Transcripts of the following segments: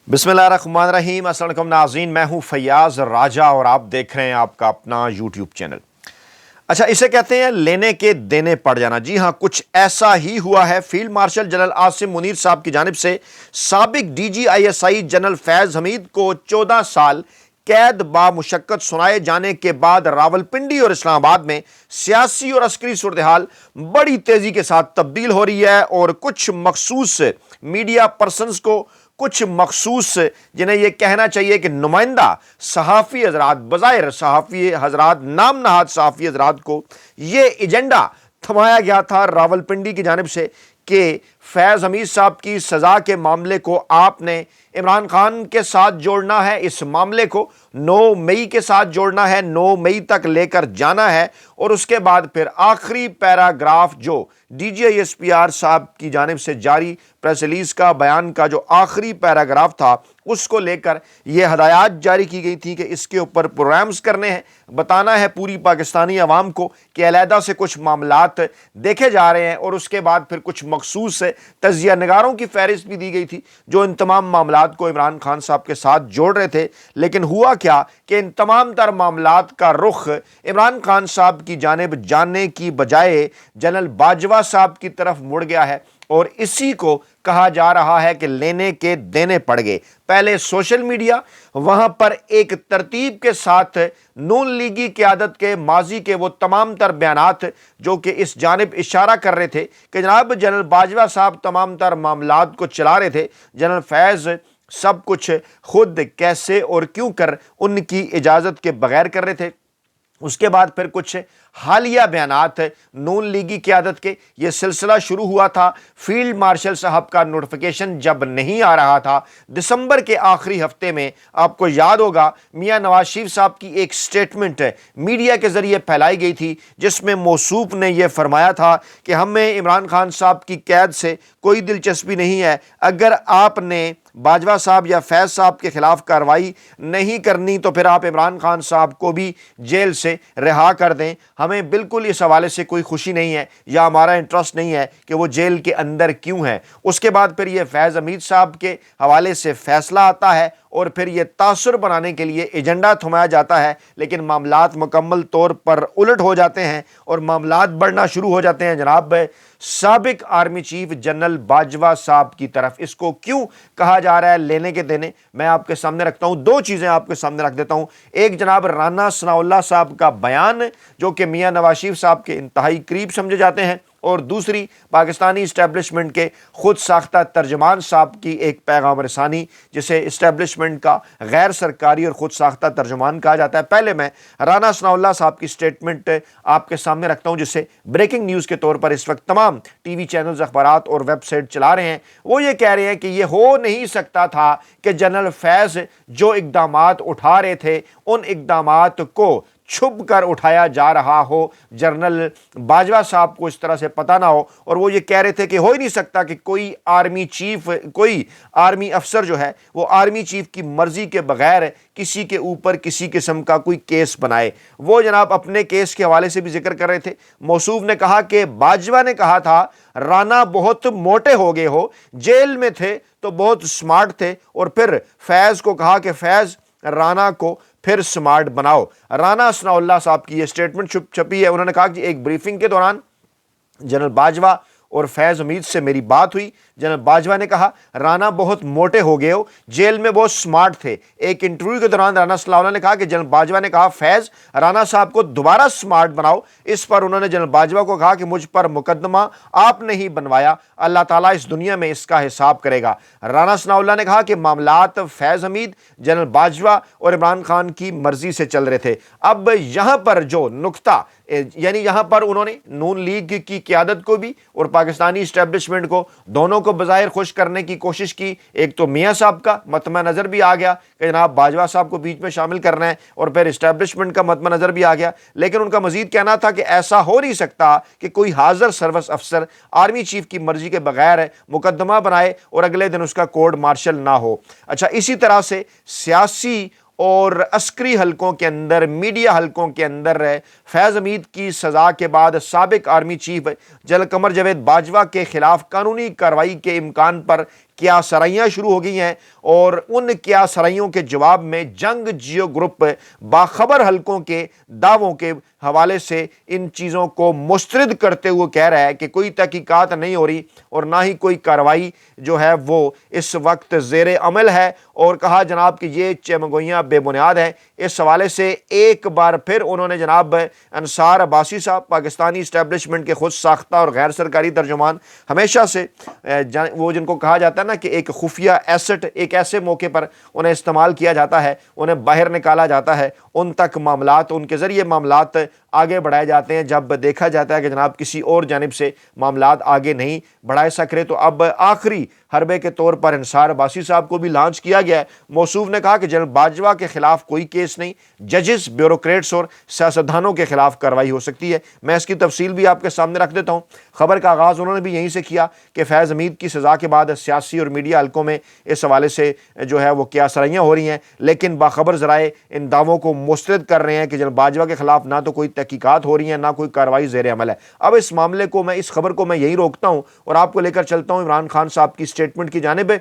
بسم اللہ الرحمن الرحیم۔ السلام علیکم ناظرین، میں ہوں فیاض راجہ اور آپ دیکھ رہے ہیں آپ کا اپنا یوٹیوب چینل۔ اچھا، اسے کہتے ہیں لینے کے دینے پڑ جانا۔ جی ہاں، کچھ ایسا ہی ہوا ہے۔ Field marshal general Asim Munir صاحب کی جانب سے سابق D G I S I general Faiz Hameed کو 14 سال قید با مشقت سنائے جانے کے بعد راولپنڈی اور اسلام آباد میں سیاسی اور عسکری صورتحال بڑی تیزی کے ساتھ تبدیل ہو رہی ہے، اور کچھ مخصوص میڈیا پرسنز کو، کچھ مخصوص جنہیں یہ کہنا چاہیے کہ نمائندہ صحافی حضرات، بظاہر صحافی حضرات، نام نہاد صحافی حضرات کو یہ ایجنڈا تھمایا گیا تھا راولپنڈی کی جانب سے کہ فیض حمید صاحب کی سزا کے معاملے کو آپ نے عمران خان کے ساتھ جوڑنا ہے، اس معاملے کو 9 مئی کے ساتھ جوڑنا ہے، 9 مئی تک لے کر جانا ہے، اور اس کے بعد پھر آخری پیراگراف جو D G I S P R صاحب کی جانب سے جاری پریس ریلیز کا بیان کا جو آخری پیراگراف تھا اس کو لے کر یہ ہدایات جاری کی گئی تھی کہ اس کے اوپر پروگرامز کرنے ہیں، بتانا ہے پوری پاکستانی عوام کو کہ علیحدہ سے کچھ معاملات دیکھے جا رہے ہیں، اور اس کے بعد پھر کچھ مخصوص تجزیہ نگاروں کی فہرست بھی دی گئی تھی جو ان تمام معاملات کو عمران خان صاحب کے ساتھ جوڑ رہے تھے۔ لیکن ہوا کیا کہ ان تمام تر معاملات کا رخ عمران خان صاحب کی جانب جانے کی بجائے جنرل باجوہ صاحب کی طرف مڑ گیا ہے، اور اسی کو کہا جا رہا ہے کہ لینے کے دینے پڑ گئے۔ پہلے سوشل میڈیا، وہاں پر ایک ترتیب کے ساتھ نون لیگی قیادت کے ماضی کے وہ تمام تر بیانات جو کہ اس جانب اشارہ کر رہے تھے کہ جناب جنرل باجوہ صاحب تمام تر معاملات کو چلا رہے تھے، جنرل فیض سب کچھ خود کیسے اور کیوں کر ان کی اجازت کے بغیر کر رہے تھے۔ اس کے بعد پھر کچھ حالیہ بیانات نون لیگی قیادت کے، یہ سلسلہ شروع ہوا تھا فیلڈ مارشل صاحب کا نوٹیفیکیشن جب نہیں آ رہا تھا دسمبر کے آخری ہفتے میں۔ آپ کو یاد ہوگا میاں نواز شریف صاحب کی ایک سٹیٹمنٹ میڈیا کے ذریعے پھیلائی گئی تھی جس میں موصوف نے یہ فرمایا تھا کہ ہمیں عمران خان صاحب کی قید سے کوئی دلچسپی نہیں ہے، اگر آپ نے باجوہ صاحب یا فیض صاحب کے خلاف کارروائی نہیں کرنی تو پھر آپ عمران خان صاحب کو بھی جیل سے رہا کر دیں، ہمیں بالکل اس حوالے سے کوئی خوشی نہیں ہے یا ہمارا انٹرسٹ نہیں ہے کہ وہ جیل کے اندر کیوں ہیں۔ اس کے بعد پھر یہ فیض حمید صاحب کے حوالے سے فیصلہ آتا ہے، اور پھر یہ تاثر بنانے کے لیے ایجنڈا تھمایا جاتا ہے، لیکن معاملات مکمل طور پر الٹ ہو جاتے ہیں اور معاملات بڑھنا شروع ہو جاتے ہیں جناب سابق آرمی چیف جنرل باجوہ صاحب کی طرف۔ اس کو کیوں کہا جا رہا ہے لینے کے دینے، میں آپ کے سامنے رکھتا ہوں، دو چیزیں آپ کے سامنے رکھ دیتا ہوں۔ ایک جناب رانا ثناءاللہ صاحب کا بیان جو کہ میاں نواز شریف صاحب کے انتہائی قریب سمجھے جاتے ہیں، اور دوسری پاکستانی اسٹیبلشمنٹ کے خود ساختہ ترجمان صاحب کی ایک پیغام رسانی جسے اسٹیبلشمنٹ کا غیر سرکاری اور خود ساختہ ترجمان کہا جاتا ہے۔ پہلے میں رانا ثناءاللہ صاحب کی سٹیٹمنٹ آپ کے سامنے رکھتا ہوں جسے بریکنگ نیوز کے طور پر اس وقت تمام ٹی وی چینلز، اخبارات اور ویب سائٹ چلا رہے ہیں۔ وہ یہ کہہ رہے ہیں کہ یہ ہو نہیں سکتا تھا کہ جنرل فیض جو اقدامات اٹھا رہے تھے ان اقدامات کو چھپ کر اٹھایا جا رہا ہو، جنرل باجوہ صاحب کو اس طرح سے پتہ نہ ہو، اور وہ یہ کہہ رہے تھے کہ ہو ہی نہیں سکتا کہ کوئی آرمی چیف، کوئی آرمی افسر جو ہے وہ آرمی چیف کی مرضی کے بغیر کسی کے اوپر کسی قسم کا کوئی کیس بنائے۔ وہ جناب اپنے کیس کے حوالے سے بھی ذکر کر رہے تھے۔ موصوف نے کہا کہ باجوہ نے کہا تھا رانا بہت موٹے ہو گئے ہو، جیل میں تھے تو بہت سمارٹ تھے، اور پھر فیض کو کہا کہ فیض رانا کو پھر سمارٹ بناؤ۔ رانا ثناءاللہ صاحب کی یہ سٹیٹمنٹ چھپی ہے۔ انہوں نے کہا کہ ایک بریفنگ کے دوران جنرل باجوہ اور فیض حمید سے میری بات ہوئی، جنرل باجوہ نے کہا رانا بہت موٹے ہو گئے ہو، جیل میں بہت سمارٹ تھے۔ ایک انٹرویو کے دوران رانا ثناءاللہ نے کہا کہ جنرل باجوہ نے کہا فیض رانا صاحب کو دوبارہ سمارٹ بناؤ۔ اس پر انہوں نے جنرل باجوہ کو کہا کہ مجھ پر مقدمہ آپ نے ہی بنوایا، اللہ تعالیٰ اس دنیا میں اس کا حساب کرے گا۔ رانا ثناءاللہ نے کہا کہ معاملات فیض حمید، جنرل باجوہ اور عمران خان کی مرضی سے چل رہے تھے۔ اب یہاں پر جو نقطہ، یعنی یہاں پر انہوں نے نون لیگ کی قیادت کو بھی اور پاکستانی اسٹیبلشمنٹ کو دونوں کو بظاہر خوش کرنے کی کوشش کی۔ ایک تو میاں صاحب کا مطمع نظر بھی آ گیا کہ جناب باجوہ صاحب کو بیچ میں شامل کرنا ہے، اور پھر اسٹیبلشمنٹ کا مطمع نظر بھی آ گیا، لیکن ان کا مزید کہنا تھا کہ ایسا ہو نہیں سکتا کہ کوئی حاضر سروس افسر آرمی چیف کی مرضی کے بغیر مقدمہ بنائے اور اگلے دن اس کا کورٹ مارشل نہ ہو۔ اچھا، اسی طرح سے سیاسی اور عسکری حلقوں کے اندر، میڈیا حلقوں کے اندر فیض حمید کی سزا کے بعد سابق army chief general Qamar Javed Bajwa کے خلاف قانونی کارروائی کے امکان پر کیا سرائیاں شروع ہو گئی ہیں اور ان کیا سرائیوں کے جواب میں جنگ جیو گروپ باخبر حلقوں کے دعووں کے حوالے سے ان چیزوں کو مسترد کرتے ہوئے کہہ رہا ہے کہ کوئی تحقیقات نہیں ہو رہی اور نہ ہی کوئی کارروائی جو ہے وہ اس وقت زیر عمل ہے، اور کہا جناب کہ یہ چمگوئیاں بے بنیاد ہیں۔ اس حوالے سے ایک بار پھر انہوں نے جناب انصار عباسی صاحب، پاکستانی اسٹیبلشمنٹ کے خود ساختہ اور غیر سرکاری ترجمان، ہمیشہ سے وہ جن کو کہا جاتا ہے نا کہ ایک خفیہ ایسٹ، ایک ایسے موقع پر انہیں استعمال کیا جاتا ہے، انہیں باہر نکالا جاتا ہے، ان تک معاملات، ان کے ذریعے معاملات آگے بڑھائے جاتے ہیں۔ جب دیکھا جاتا ہے کہ جناب کسی اور جانب سے معاملات آگے نہیں بڑھائے سک رہے، تو اب آخری حربے کے طور پر انصار عباسی صاحب کو بھی لانچ کیا گیا ہے۔ موصوف نے کہا کہ جنرل باجوہ کے خلاف کوئی کیس نہیں، ججز، بیوروکریٹس اور سیاستدانوں کے خلاف کارروائی ہو سکتی ہے۔ میں اس کی تفصیل بھی آپ کے سامنے رکھ دیتا ہوں۔ خبر کا آغاز انہوں نے بھی یہیں سے کیا کہ فیض حمید کی سزا کے بعد سیاسی اور میڈیا حلقوں میں اس حوالے سے جو ہے وہ کیا سرائیاں ہو رہی ہیں، لیکن باخبر ذرائع ان دعووں کو مسترد کر رہے ہیں کہ جنرل باجوہ کے خلاف نہ تو کوئی تحقیقات ہو رہی ہیں، نہ کوئی کارروائی زیر عمل ہے۔ اب اس معاملے کو میں، اس خبر کو میں یہیں روکتا ہوں اور آپ کو لے کر چلتا ہوں عمران خان صاحب کی سٹیٹمنٹ کی جانب،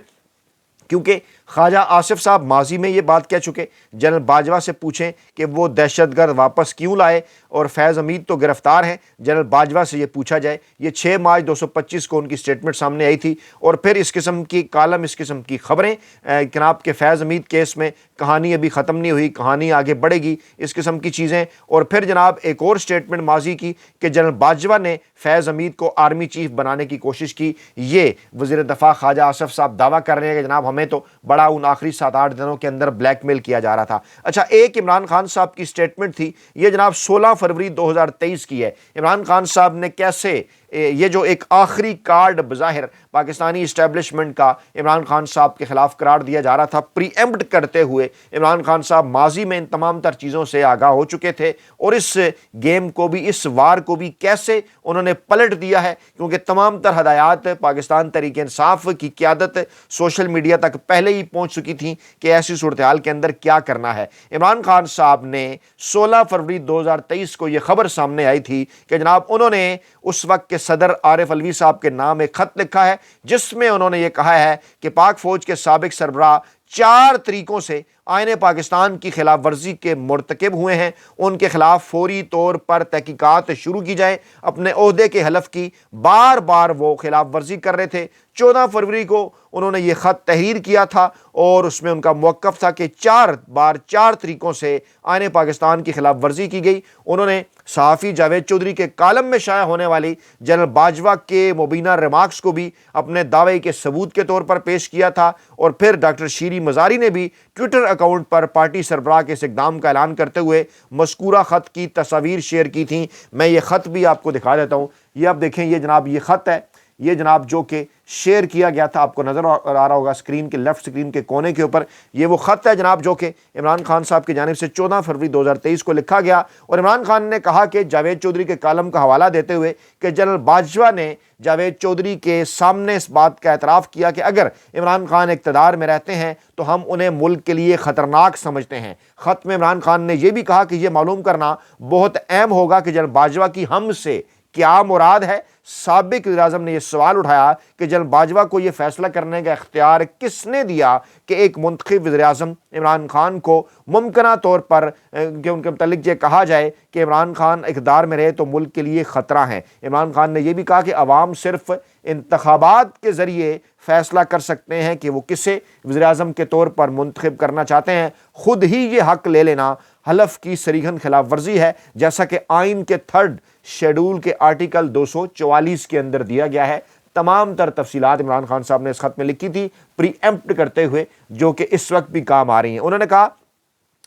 کیونکہ خواجہ آصف صاحب ماضی میں یہ بات کہہ چکے، جنرل باجوہ سے پوچھیں کہ وہ دہشت گرد واپس کیوں لائے، اور فیض حمید تو گرفتار ہیں، جنرل باجوہ سے یہ پوچھا جائے۔ یہ 6 مارچ 225 کو ان کی سٹیٹمنٹ سامنے آئی تھی، اور پھر اس قسم کی کالم، اس قسم کی خبریں جناب کے فیض حمید کیس میں کہانی ابھی ختم نہیں ہوئی، کہانی آگے بڑھے گی، اس قسم کی چیزیں۔ اور پھر جناب ایک اور سٹیٹمنٹ ماضی کی کہ جنرل باجوہ نے فیض حمید کو آرمی چیف بنانے کی کوشش کی۔ یہ وزیر دفاع خواجہ آصف صاحب دعویٰ کر رہے ہیں کہ جناب ہمیں تو بڑا ان آخری 7-8 دنوں کے اندر بلیک میل کیا جا رہا تھا۔ اچھا، ایک عمران خان صاحب کی سٹیٹمنٹ تھی، یہ جناب 16 فروری 2023 کی ہے۔ عمران خان صاحب نے کیسے یہ جو ایک آخری کارڈ بظاہر پاکستانی اسٹیبلشمنٹ کا عمران خان صاحب کے خلاف قرار دیا جا رہا تھا، پری ایمپٹ کرتے ہوئے عمران خان صاحب ماضی میں ان تمام تر چیزوں سے آگاہ ہو چکے تھے، اور اس گیم کو بھی، اس وار کو بھی کیسے انہوں نے پلٹ دیا ہے، کیونکہ تمام تر ہدایات پاکستان تحریک انصاف کی قیادت سوشل میڈیا تک پہلے ہی پہنچ چکی تھیں کہ ایسی صورتحال کے اندر کیا کرنا ہے۔ عمران خان صاحب نے 16 فروری 2023 کو یہ خبر سامنے آئی تھی کہ جناب انہوں نے اس وقت کے صدر عارف علوی صاحب کے نام ایک خط لکھا ہے، جس میں انہوں نے یہ کہا ہے کہ پاک فوج کے سابق سربراہ 4 طریقوں سے آئین پاکستان کی خلاف ورزی کے مرتکب ہوئے ہیں، ان کے خلاف فوری طور پر تحقیقات شروع کی جائیں۔ اپنے عہدے کے حلف کی بار بار وہ خلاف ورزی کر رہے تھے۔ 14 فروری کو انہوں نے یہ خط تحریر کیا تھا، اور اس میں ان کا موقف تھا کہ 4 طریقوں سے آئین پاکستان کی خلاف ورزی کی گئی۔ انہوں نے صحافی جاوید چودھری کے کالم میں شائع ہونے والی جنرل باجوہ کے مبینہ ریمارکس کو بھی اپنے دعوے کے ثبوت کے طور پر پیش کیا تھا، اور پھر ڈاکٹر شیری مزاری نے بھی ٹویٹر اکاؤنٹ پر پارٹی سربراہ کے اس اقدام کا اعلان کرتے ہوئے مذکورہ خط کی تصاویر شیئر کی تھیں۔ میں یہ خط بھی آپ کو دکھا دیتا ہوں، یہ آپ دیکھیں، یہ جناب یہ خط ہے، یہ جناب جو کہ شیئر کیا گیا تھا، آپ کو نظر آ رہا ہوگا اسکرین کے لیفٹ اسکرین کے کونے کے اوپر، یہ وہ خط ہے جناب جو کہ عمران خان صاحب کی جانب سے 14 فروری 2023 کو لکھا گیا۔ اور عمران خان نے کہا کہ جاوید چودھری کے کالم کا حوالہ دیتے ہوئے کہ جنرل باجوہ نے جاوید چودھری کے سامنے اس بات کا اعتراف کیا کہ اگر عمران خان اقتدار میں رہتے ہیں تو ہم انہیں ملک کے لیے خطرناک سمجھتے ہیں۔ خط میں عمران خان نے یہ بھی کہا کہ یہ معلوم کرنا بہت اہم ہوگا کہ جنرل باجوہ کی ہم سے کیا مراد ہے۔ سابق وزیر اعظم نے یہ سوال اٹھایا کہ جنرل باجوہ کو یہ فیصلہ کرنے کا اختیار کس نے دیا کہ ایک منتخب وزیر اعظم عمران خان کو ممکنہ طور پر کہ ان کے متعلق یہ کہا جائے کہ عمران خان اقتدار میں رہے تو ملک کے لیے خطرہ ہیں۔ عمران خان نے یہ بھی کہا کہ عوام صرف انتخابات کے ذریعے فیصلہ کر سکتے ہیں کہ وہ کسے وزیر اعظم کے طور پر منتخب کرنا چاہتے ہیں، خود ہی یہ حق لے لینا حلف کی صریحاً خلاف ورزی ہے، جیسا کہ آئین کے 3rd شیڈول کے آرٹیکل 244 کے اندر دیا گیا ہے۔ تمام تر تفصیلات عمران خان صاحب نے اس خط میں لکھی تھی، پری ایمپٹ کرتے ہوئے، جو کہ اس وقت بھی کام آ رہی ہیں۔ انہوں نے کہا،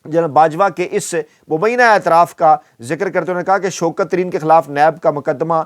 جنرل باجوہ کے اس مبینہ اعتراف کا ذکر کرتے ہوئے کہا کہ شوکت ترین کے خلاف نیب کا مقدمہ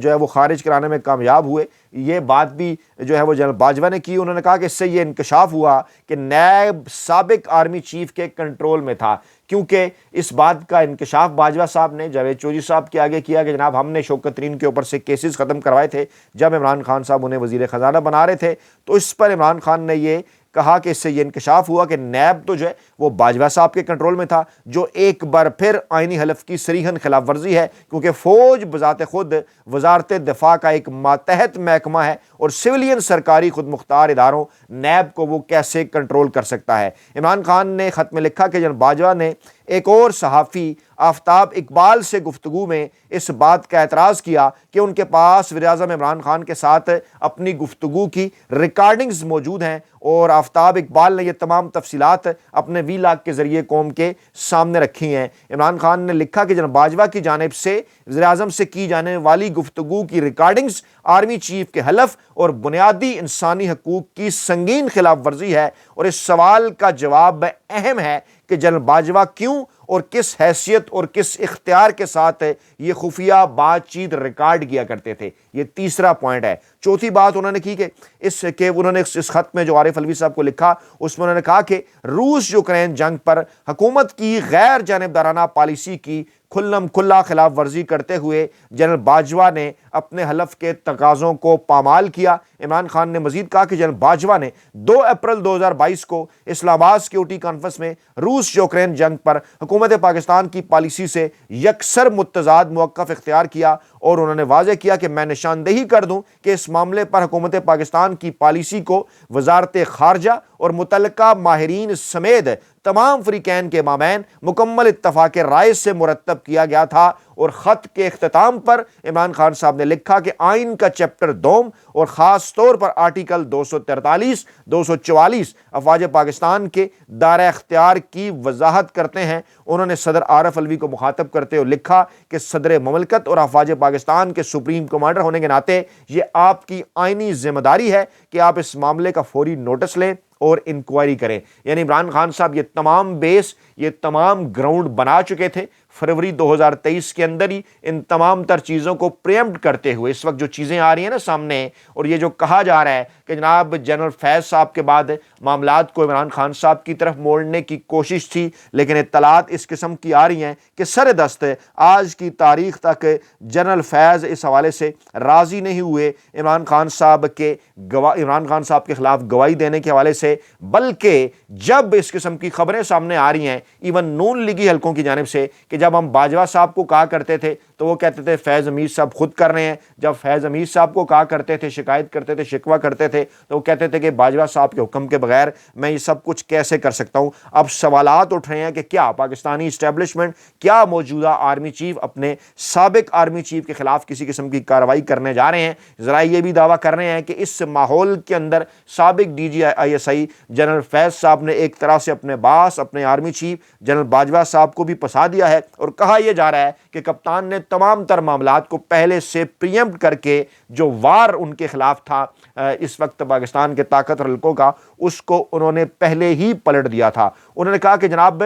جو ہے وہ خارج کرانے میں کامیاب ہوئے۔ یہ بات بھی جو ہے وہ جنرل باجوہ نے کی۔ انہوں نے کہا کہ اس سے یہ انکشاف ہوا کہ نیب سابق آرمی چیف کے کنٹرول میں تھا، کیونکہ اس بات کا انکشاف باجوہ صاحب نے جاوید چودھری صاحب کے آگے کیا کہ جناب ہم نے شوکت ترین کے اوپر سے کیسز ختم کروائے تھے جب عمران خان صاحب انہیں وزیر خزانہ بنا رہے تھے۔ تو اس پر عمران خان نے یہ کہا کہ اس سے یہ انکشاف ہوا کہ نیب تو جو ہے وہ باجوہ صاحب کے کنٹرول میں تھا، جو ایک بار پھر آئینی حلف کی صریحاً خلاف ورزی ہے، کیونکہ فوج بذات خود وزارت دفاع کا ایک ماتحت محکمہ ہے اور سویلین سرکاری خود مختار اداروں نیب کو وہ کیسے کنٹرول کر سکتا ہے۔ عمران خان نے خط میں لکھا کہ جناب باجوہ نے ایک اور صحافی آفتاب اقبال سے گفتگو میں اس بات کا اعتراض کیا کہ ان کے پاس وزیر اعظم عمران خان کے ساتھ اپنی گفتگو کی ریکارڈنگز موجود ہیں، اور آفتاب اقبال نے یہ تمام تفصیلات اپنے ویلاگ کے ذریعے قوم کے سامنے رکھی ہیں۔ عمران خان نے لکھا کہ جناب باجوہ کی جانب سے وزیر اعظم سے کی جانے والی گفتگو کی ریکارڈنگز آرمی چیف کے حلف اور بنیادی انسانی حقوق کی سنگین خلاف ورزی ہے، اور اس سوال کا جواب اہم ہے کہ جنرل باجوہ کیوں اور کس حیثیت اور کس اختیار کے ساتھ یہ خفیہ بات چیت ریکارڈ کیا کرتے تھے۔ یہ تیسرا پوائنٹ ہے۔ چوتھی بات انہوں نے کی کہ انہوں نے اس خط میں جو عارف علوی صاحب کو لکھا اس میں انہوں نے کہا کہ روس یوکرین جنگ پر حکومت کی غیر جانبدارانہ پالیسی کی کھلم کھلا خلاف ورزی کرتے ہوئے جنرل باجوہ نے اپنے حلف کے تقاضوں کو پامال کیا۔ عمران خان نے مزید کہا کہ جنرل باجوہ نے 2 اپریل 2022 کو اسلام آباد سیکیورٹی کانفرنس میں روس یوکرین جنگ پر حکومت پاکستان کی پالیسی سے یکسر متضاد موقف اختیار کیا، اور انہوں نے واضح کیا کہ میں نشاندہی کر دوں کہ اس معاملے پر حکومت پاکستان کی پالیسی کو وزارت خارجہ اور متعلقہ ماہرین سمیت تمام فریقین کے مابین مکمل اتفاق رائے سے مرتب کیا گیا تھا۔ اور خط کے اختتام پر عمران خان صاحب نے لکھا کہ آئین کا چیپٹر 2 اور خاص طور پر آرٹیکل 243 244 افواج پاکستان کے دائرہ اختیار کی وضاحت کرتے ہیں۔ انہوں نے صدر عارف علوی کو مخاطب کرتے ہوئے لکھا کہ صدر مملکت اور افواج پاکستان کے سپریم کمانڈر ہونے کے ناطے یہ آپ کی آئینی ذمہ داری ہے کہ آپ اس معاملے کا فوری نوٹس لیں اور انکوائری کریں۔ یعنی عمران خان صاحب یہ تمام بیس، یہ تمام گراؤنڈ بنا چکے تھے فروری 2023 کے اندر ہی، ان تمام تر چیزوں کو پریمپٹ کرتے ہوئے۔ اس وقت جو چیزیں آ رہی ہیں نا سامنے، اور یہ جو کہا جا رہا ہے کہ جناب جنرل فیض صاحب کے بعد معاملات کو عمران خان صاحب کی طرف موڑنے کی کوشش تھی، لیکن اطلاعات اس قسم کی آ رہی ہیں کہ سر دست آج کی تاریخ تک جنرل فیض اس حوالے سے راضی نہیں ہوئے عمران خان صاحب کے خلاف گواہی دینے کے حوالے سے، بلکہ جب اس قسم کی خبریں سامنے آ رہی ہیں ایون نون لیگی حلقوں کی جانب سے کہ جب ہم باجوہ صاحب کو کہا کرتے تھے تو وہ کہتے تھے فیض امیر صاحب خود کر رہے ہیں، جب فیض امیر صاحب کو کہا کرتے تھے، شکایت کرتے تھے، شکوہ کرتے تھے، تو وہ کہتے تھے کہ باجوہ صاحب کے حکم کے بغیر میں یہ سب کچھ کیسے کر سکتا ہوں۔ اب سوالات اٹھ رہے ہیں کہ کیا پاکستانی اسٹیبلشمنٹ، کیا موجودہ آرمی چیف اپنے سابق آرمی چیف کے خلاف کسی قسم کی کارروائی کرنے جا رہے ہیں؟ ذرائع یہ بھی دعویٰ کر رہے ہیں کہ اس ماحول کے اندر سابق D G I S I general Faiz صاحب نے ایک طرح سے اپنے باس، اپنے آرمی چیف جنرل باجوہ صاحب کو بھی پھنسا دیا ہے، اور کہا یہ جا رہا ہے کہ کپتان نے تمام تر معاملات کو پہلے سے پریمپٹ کر کے جو وار ان کے خلاف تھا اس وقت پاکستان کے طاقتور حلقوں کا، اس کو انہوں نے پہلے ہی پلٹ دیا تھا۔ انہوں نے کہا کہ جناب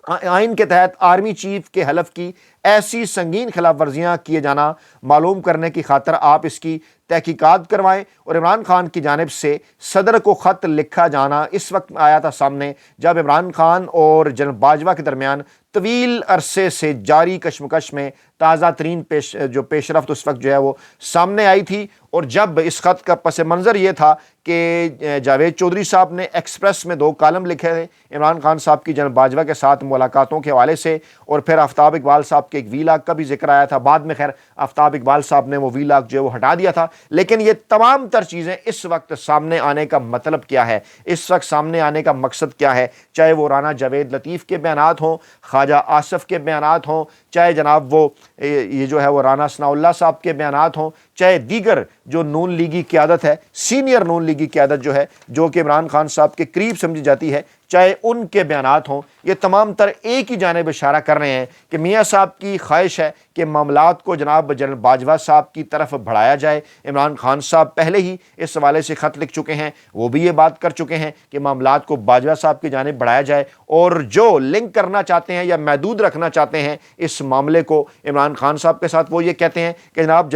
آئین کے تحت آرمی چیف کے حلف کی ایسی سنگین خلاف ورزیاں کیے جانا معلوم کرنے کی خاطر آپ اس کی تحقیقات کروائیں، اور عمران خان کی جانب سے صدر کو خط لکھا جانا اس وقت آیا تھا سامنے جب عمران خان اور جنرل باجوہ کے درمیان طویل عرصے سے جاری کشمکش میں تازہ ترین پیش رفت اس وقت جو ہے وہ سامنے آئی تھی، اور جب اس خط کا پس منظر یہ تھا کہ جاوید چودھری صاحب نے ایکسپریس میں 2 کالم لکھے تھے عمران خان صاحب کی جنرل باجوہ کے ساتھ ملاقاتوں کے حوالے سے، اور پھر آفتاب اقبال صاحب کے ایک ویلاگ کا بھی ذکر آیا تھا۔ بعد میں خیر آفتاب اقبال صاحب نے وہ ویلاگ جو ہے وہ ہٹا دیا تھا، لیکن یہ تمام تر چیزیں اس وقت سامنے آنے کا مطلب کیا ہے، اس وقت سامنے آنے کا مقصد کیا ہے؟ چاہے وہ رانا جاوید لطیف کے بیانات ہوں، خواجہ آصف کے بیانات ہوں، چاہے جناب وہ یہ جو ہے وہ رانا ثناء اللہ صاحب کے بیانات ہوں، چاہے دیگر جو نون لیگی قیادت ہے، سینئر نون لیگی قیادت جو ہے، جو کہ عمران خان صاحب کے قریب سمجھی جاتی ہے، چاہے ان کے بیانات ہوں، یہ تمام تر ایک ہی جانب اشارہ کر رہے ہیں کہ میاں صاحب کی خواہش ہے کہ معاملات کو جناب جنرل باجوہ صاحب کی طرف بڑھایا جائے۔ عمران خان صاحب پہلے ہی اس حوالے سے خط لکھ چکے ہیں، وہ بھی یہ بات کر چکے ہیں کہ معاملات کو باجوہ صاحب کی جانب بڑھایا جائے، اور جو لنک کرنا چاہتے ہیں یا محدود رکھنا چاہتے ہیں اس معاملے کو عمران خان صاحب کے ساتھ، وہ یہ کہتے ہیں کہ جناب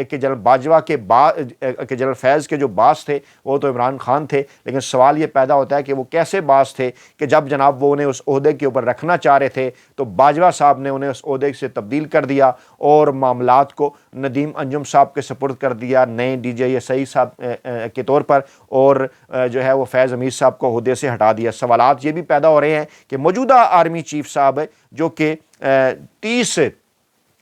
کہ جنرل باجوہ کے کہ جنرل فیض کے جو باس تھے وہ تو عمران خان تھے، لیکن سوال یہ پیدا ہوتا ہے کہ وہ کیسے باس تھے کہ جب جناب وہ انہیں اس عہدے کے اوپر رکھنا چاہ رہے تھے تو باجوہ صاحب نے انہیں اس عہدے سے تبدیل کر دیا اور معاملات کو ندیم انجم صاحب کے سپرد کر دیا نئے ڈی جی آئی ایس آئی صاحب کے طور پر، اور جو ہے وہ فیض حمید صاحب کو عہدے سے ہٹا دیا۔ سوالات یہ بھی پیدا ہو رہے ہیں کہ موجودہ آرمی چیف صاحب جو کہ 30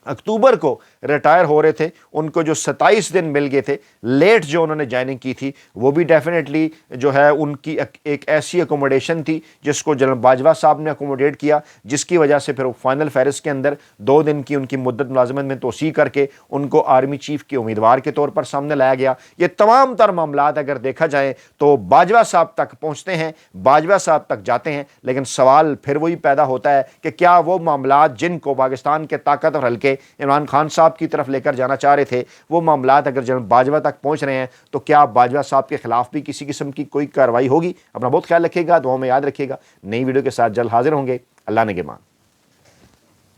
اکتوبر کو ریٹائر ہو رہے تھے، ان کو جو 27 دن مل گئے تھے لیٹ جو انہوں نے جوائننگ کی تھی، وہ بھی ڈیفینیٹلی جو ہے ان کی ایک ایسی اکوموڈیشن تھی جس کو جنرل باجوہ صاحب نے اکوموڈیٹ کیا، جس کی وجہ سے پھر وہ فائنل فہرست کے اندر 2 دن کی ان کی مدت ملازمت میں توسیع کر کے ان کو آرمی چیف کے امیدوار کے طور پر سامنے لایا گیا۔ یہ تمام تر معاملات اگر دیکھا جائے تو باجوہ صاحب تک پہنچتے ہیں، باجوہ صاحب تک جاتے ہیں، لیکن سوال پھر وہی پیدا ہوتا ہے کہ کیا وہ معاملات جن کو پاکستان کے طاقتور حلقے عمران خان صاحب کی طرف لے کر جانا چاہ رہے تھے، وہ معاملات اگر جنرل باجوہ تک پہنچ رہے ہیں تو کیا باجوہ صاحب کے خلاف بھی کسی قسم کی کوئی کارروائی ہوگی؟ اپنا بہت خیال رکھیے گا، دعاؤں میں یاد رکھیے گا۔ نئی ویڈیو کے ساتھ جلد حاضر ہوں گے۔ اللہ نگہبان۔